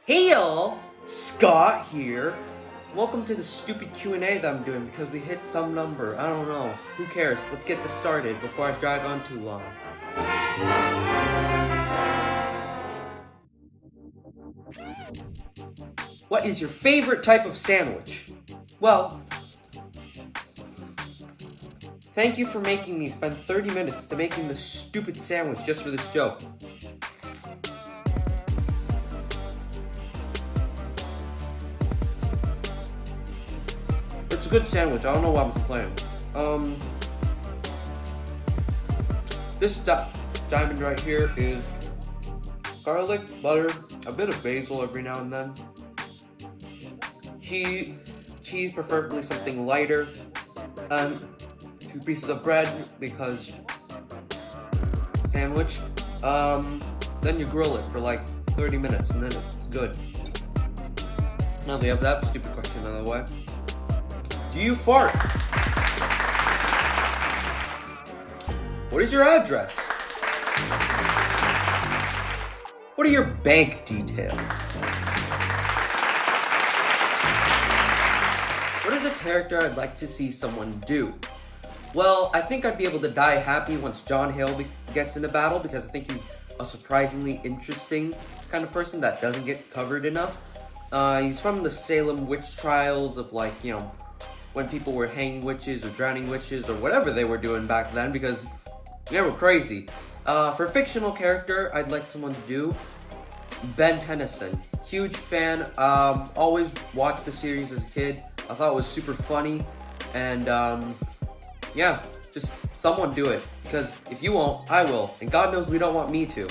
Hey y'all, Scott here. Welcome to the stupid Q&A that I'm doing because we hit some number. I don't know. Who cares? Let's get this started before I drag on too long. What is your favorite type of sandwich? Well, thank you for making me spend 30 minutes to making this stupid sandwich just for this joke. It's a good sandwich. I don't know why I'm complaining. This diamond right here is garlic, butter, a bit of basil every now and then. Cheese, preferably something lighter, and 2 pieces of bread because sandwich. Then you grill it for like 30 minutes and then it's good. Now we have that stupid question out of the way. Do you fart? What is your address? What are your bank details? What is a character I'd like to see someone do? Well, I think I'd be able to die happy once John Hale gets in a battle because I think he's a surprisingly interesting kind of person that doesn't get covered enough. He's from the Salem witch trials of when people were hanging witches or drowning witches or whatever they were doing back then because they were crazy. For fictional character, I'd like someone to do Ben Tennyson. Huge fan, always watched the series as a kid. I thought it was super funny, and yeah, just someone do it, because if you won't, I will, and God knows we don't want me to.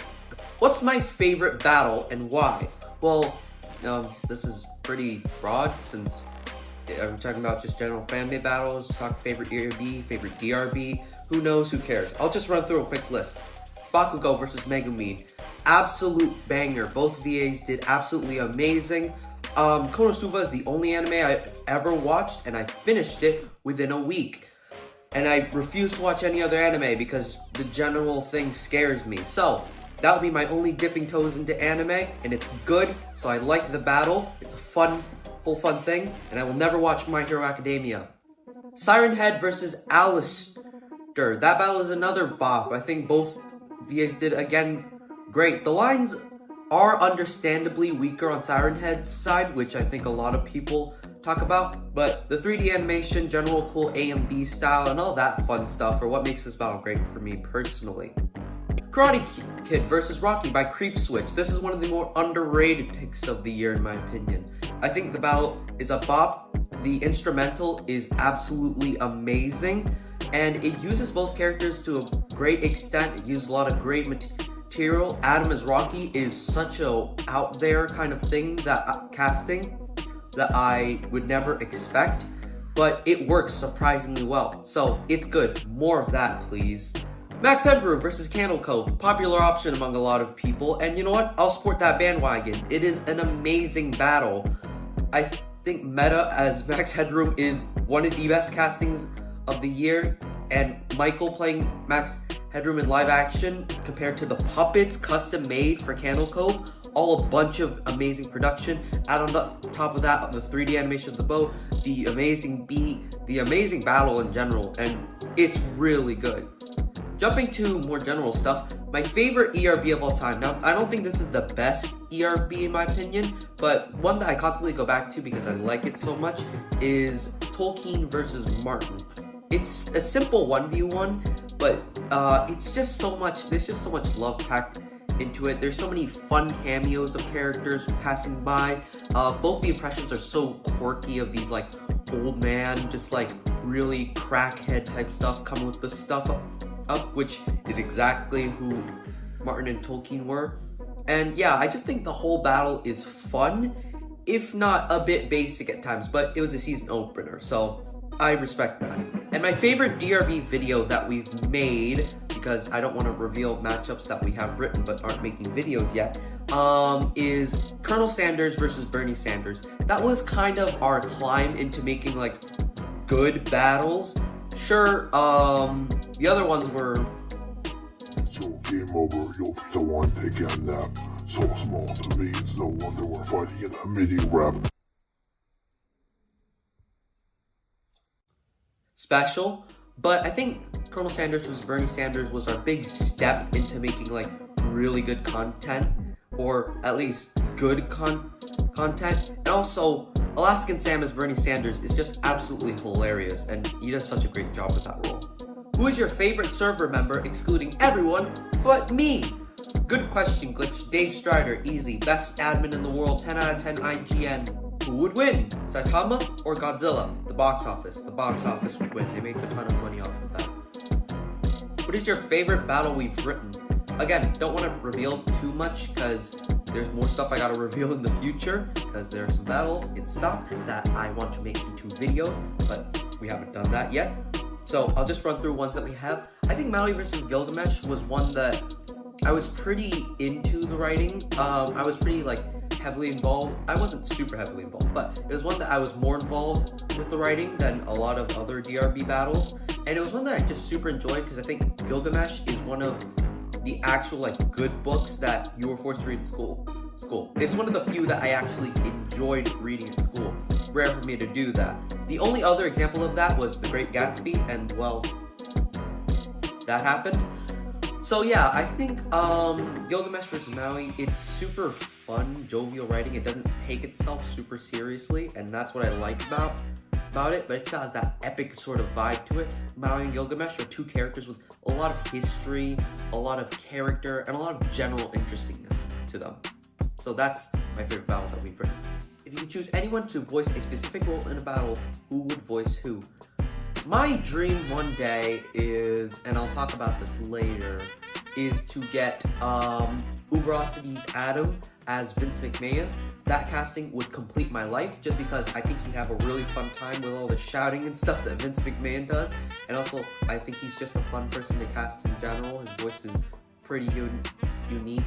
What's my favorite battle and why? Well, this is pretty broad since I'm talking about just general fan-made battles, talk favorite ERB, favorite DRB, who knows, who cares. I'll just run through a quick list. Bakugo versus Megumi, absolute banger. Both VAs did absolutely amazing. Konosuba is the only anime I've ever watched, and I finished it within a week. And I refuse to watch any other anime because the general thing scares me. So, that would be my only dipping toes into anime, and it's good, so I like the battle. It's a fun thing, and I will never watch My Hero Academia. Siren Head versus Alistair. That battle is another bop. I think both VAs did, again, great. The lines are understandably weaker on Siren Head's side, which I think a lot of people talk about, but the 3D animation, general cool A and B style, and all that fun stuff are what makes this battle great for me personally. Karate Kid versus Rocky by Creep Switch. This is one of the more underrated picks of the year in my opinion. I think the battle is a bop. The instrumental is absolutely amazing, and it uses both characters to a great extent. It uses a lot of great material. Adam as Rocky is such a out there kind of thing, that casting, that I would never expect, but it works surprisingly well. So it's good. More of that, please. Max Headroom versus Candle Cove. Popular option among a lot of people, and you know what? I'll support that bandwagon. It is an amazing battle. I think meta as Max Headroom is one of the best castings of the year, and Michael playing Max Headroom in live action compared to the puppets custom made for Candle Cove, all a bunch of amazing production. Add on the top of that, the 3D animation of the boat, the amazing beat, the amazing battle in general, and it's really good. Jumping to more general stuff, my favorite ERB of all time. Now, I don't think this is the best ERB in my opinion, but one that I constantly go back to because I like it so much is Tolkien versus Martin. It's a simple 1v1, but it's just so much, there's just so much love packed into it. There's so many fun cameos of characters passing by. Both the impressions are so quirky of these like old man, just like really crackhead type stuff coming with the stuff up, which is exactly who Martin and Tolkien were. And yeah, I just think the whole battle is fun, if not a bit basic at times, but it was a season opener, so I respect that. And my favorite DRB video that we've made, because I don't want to reveal matchups that we have written but aren't making videos yet, is Colonel Sanders versus Bernie Sanders. That was kind of our climb into making like good battles. Sure, the other ones were game over, you'll be the one taking a nap. So small to me, it's no wonder we're fighting in a mini rap. Special, but I think Colonel Sanders vs. Bernie Sanders was our big step into making like really good content, or at least good content. And also, Alaskan Sam as Bernie Sanders is just absolutely hilarious, and he does such a great job with that role. Who is your favorite server member, excluding everyone but me? Good question, Glitch. Dave Strider, easy. Best admin in the world, 10 out of 10 IGN. Who would win? Saitama or Godzilla? The box office. The box office would win. They make a ton of money off of that. What is your favorite battle we've written? Again, don't want to reveal too much because there's more stuff I gotta reveal in the future, because there are some battles in stock that I want to make into videos, but we haven't done that yet. So I'll just run through ones that we have. I think Maui vs. Gilgamesh was one that I was pretty into the writing. I was pretty heavily involved. I wasn't super heavily involved, but it was one that I was more involved with the writing than a lot of other DRB battles. And it was one that I just super enjoyed because I think Gilgamesh is one of the actual good books that you were forced to read in school. It's one of the few that I actually enjoyed reading in school. Rare for me to do that. The only other example of that was The Great Gatsby, and well, that happened. So yeah, I think Gilgamesh vs. Maui, it's super fun, jovial writing. It doesn't take itself super seriously, and that's what I like about it, but it still has that epic sort of vibe to it. Maui and Gilgamesh are two characters with a lot of history, a lot of character, and a lot of general interestingness to them. So that's my favorite battle that we've written. If you could choose anyone to voice a specific role in a battle, who would voice who? My dream one day is, and I'll talk about this later, is to get Uberosity's Adam as Vince McMahon. That casting would complete my life, just because I think he'd have a really fun time with all the shouting and stuff that Vince McMahon does. And also, I think he's just a fun person to cast in general. His voice is pretty unique.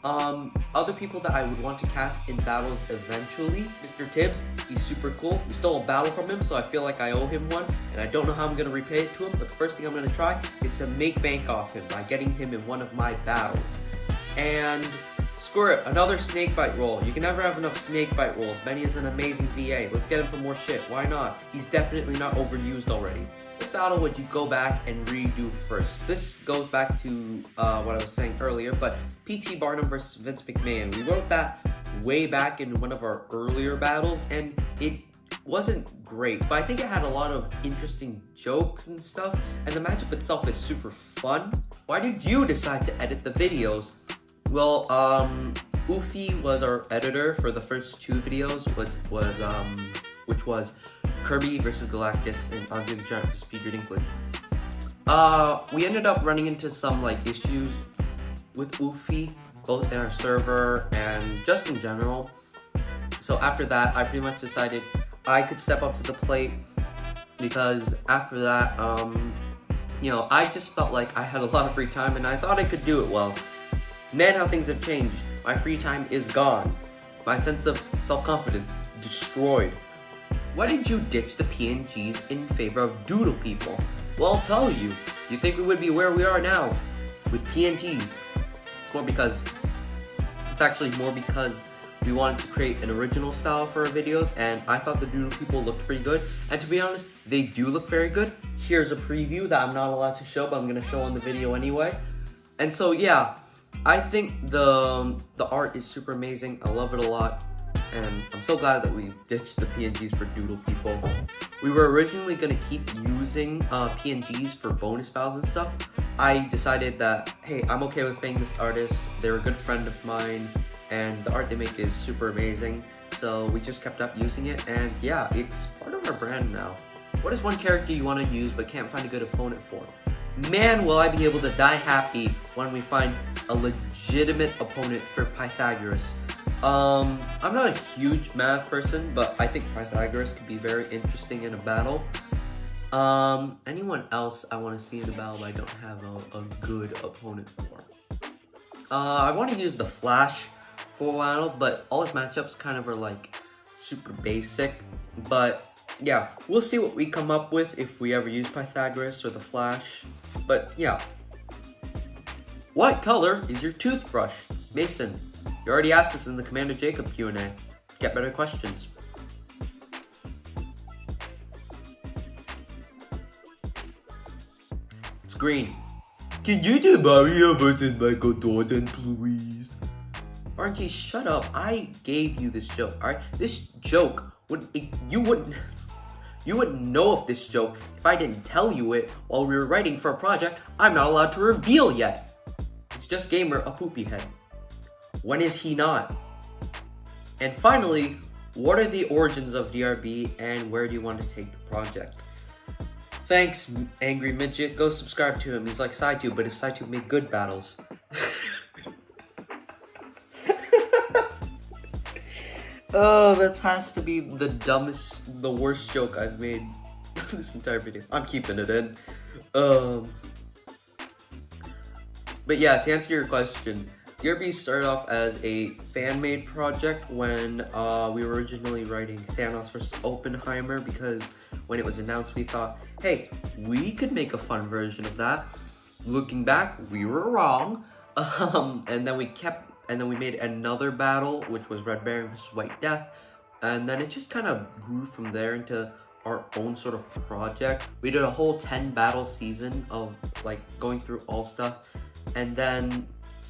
Other people that I would want to cast in battles eventually, Mr. Tibbs, he's super cool. We stole a battle from him, so I feel like I owe him one, and I don't know how I'm gonna repay it to him, but the first thing I'm gonna try is to make bank off him by getting him in one of my battles. And screw it, another snakebite roll. You can never have enough snakebite rolls. Benny is an amazing VA. Let's get him for more shit. Why not? He's definitely not overused already. What battle would you go back and redo first? This goes back to what I was saying earlier, but P.T. Barnum versus Vince McMahon. We wrote that way back in one of our earlier battles, and it wasn't great, but I think it had a lot of interesting jokes and stuff, and the matchup itself is super fun. Why did you decide to edit the videos? Well, Ufi was our editor for the first two videos, which was Kirby versus Galactus and Andre the Giant vs. Speedread Inkling. We ended up running into some issues with Ufi, both in our server and just in general. So after that, I pretty much decided I could step up to the plate, because after that, I just felt like I had a lot of free time and I thought I could do it well. Man, how things have changed. My free time is gone. My sense of self-confidence destroyed. Why did you ditch the PNGs in favor of doodle people? Well, I'll tell you. You think we would be where we are now with PNGs? It's actually more because we wanted to create an original style for our videos, and I thought the doodle people looked pretty good. And to be honest, they do look very good. Here's a preview that I'm not allowed to show, but I'm gonna show on the video anyway. And so yeah, I think the art is super amazing. I love it a lot, and I'm so glad that we ditched the PNGs for doodle people. We were originally gonna keep using PNGs for bonus battles and stuff. I decided that, hey, I'm okay with paying this artist. They're a good friend of mine, and the art they make is super amazing. So we just kept up using it, and yeah, it's part of our brand now. What is one character you want to use but can't find a good opponent for? Man, will I be able to die happy when we find a legitimate opponent for Pythagoras. I'm not a huge math person, but I think Pythagoras could be very interesting in a battle. Anyone else I want to see in a battle but I don't have a good opponent for? I want to use the Flash for a while, but all his matchups kind of are super basic. But yeah, we'll see what we come up with if we ever use Pythagoras or the Flash. But yeah. What color is your toothbrush? Mason, you already asked this in the Commander Jacob Q&A. Get better questions. It's green. Can you do Mario versus Michael Jordan, please? RG, shut up. I gave you this joke, alright? This joke you wouldn't know of this joke if I didn't tell you it while we were writing for a project I'm not allowed to reveal yet. It's JustGamer, a poopy head. When is he not? And finally, what are the origins of DRB and where do you want to take the project? Thanks, Angry Midget. Go subscribe to him. He's like SciTube, but if SciTube made good battles. Oh, that has to be the worst joke I've made this entire video. I'm keeping it in. But yeah, to answer your question, DRB started off as a fan-made project when we were originally writing Thanos vs. Oppenheimer, because when it was announced, we thought, hey, we could make a fun version of that. Looking back, we were wrong. And then we made another battle, which was Red Baron vs. White Death. And then it just kind of grew from there into our own sort of project. We did a whole 10 battle season of like going through all stuff. And then,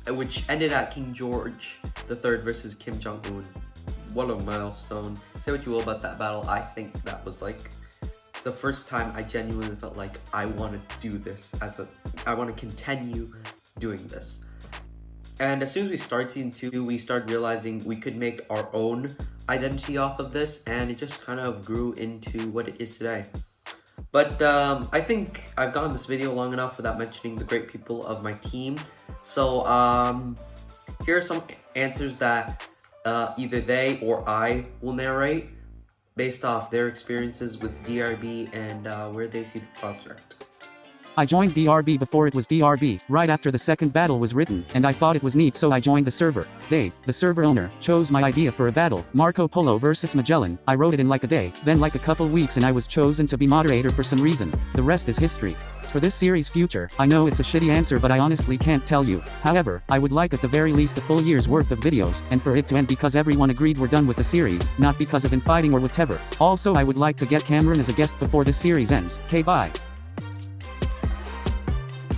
which ended at King George III versus Kim Jong-un. What a milestone. Say what you will about that battle. I think that was like the first time I genuinely felt like I want to do this I want to continue doing this. And as soon as we started season 2, we started realizing we could make our own identity off of this, and it just kind of grew into what it is today. But I think I've gone this video long enough without mentioning the great people of my team. So here are some answers that either they or I will narrate based off their experiences with DRB and where they see the project. I joined DRB before it was DRB, right after the second battle was written, and I thought it was neat, so I joined the server. Dave, the server owner, chose my idea for a battle, Marco Polo versus Magellan. I wrote it in like a day, then like a couple weeks, and I was chosen to be moderator for some reason. The rest is history. For this series' future, I know it's a shitty answer, but I honestly can't tell you. However, I would like at the very least a full year's worth of videos, and for it to end because everyone agreed we're done with the series, not because of infighting or whatever. Also, I would like to get Cameron as a guest before this series ends. Okay, bye.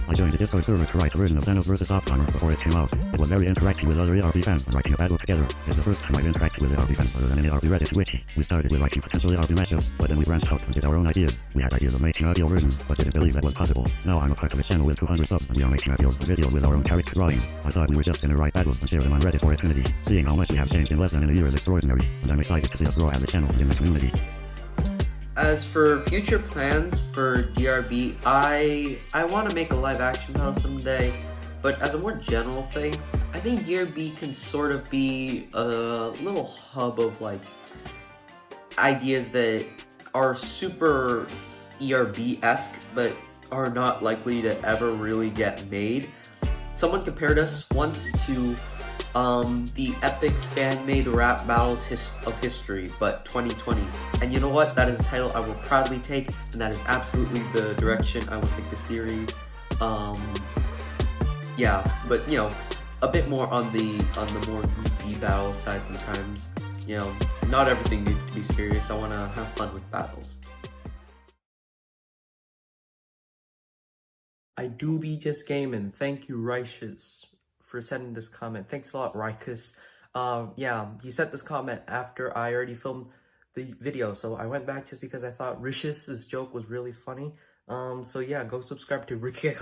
I joined the Discord server to write a version of Thanos vs. Oppenheimer before it came out. It was very interactive with other ERB fans and writing a battle together. It's the first time I've interacted with ERB fans other than an ERB Reddit wiki. We started with writing potential ERB matchups, but then we branched out and did our own ideas. We had ideas of making audio versions, but didn't believe that was possible. Now I'm a part of a channel with 200 subs, and we are making videos with our own character drawings. I thought we were just gonna write battles and share them on Reddit for eternity. Seeing how much we have changed in less than a year is extraordinary, and I'm excited to see us grow as a channel and in the community. As for future plans for DRB, I want to make a live action battle someday, but as a more general thing, I think DRB can sort of be a little hub of like ideas that are super ERB-esque but are not likely to ever really get made. Someone compared us once to the epic fan-made rap battles of history, but 2020. And you know what? That is a title I will proudly take, and that is absolutely the direction I will take the series. Yeah, but you know, a bit more on the more goofy battle side sometimes. You know, not everything needs to be serious. I want to have fun with battles. I do be just gaming. Thank you, Righteous, for sending this comment. Thanks a lot, Rikus. Yeah, he sent this comment after I already filmed the video, so I went back just because I thought Rish's joke was really funny. So yeah, go subscribe to Ricky.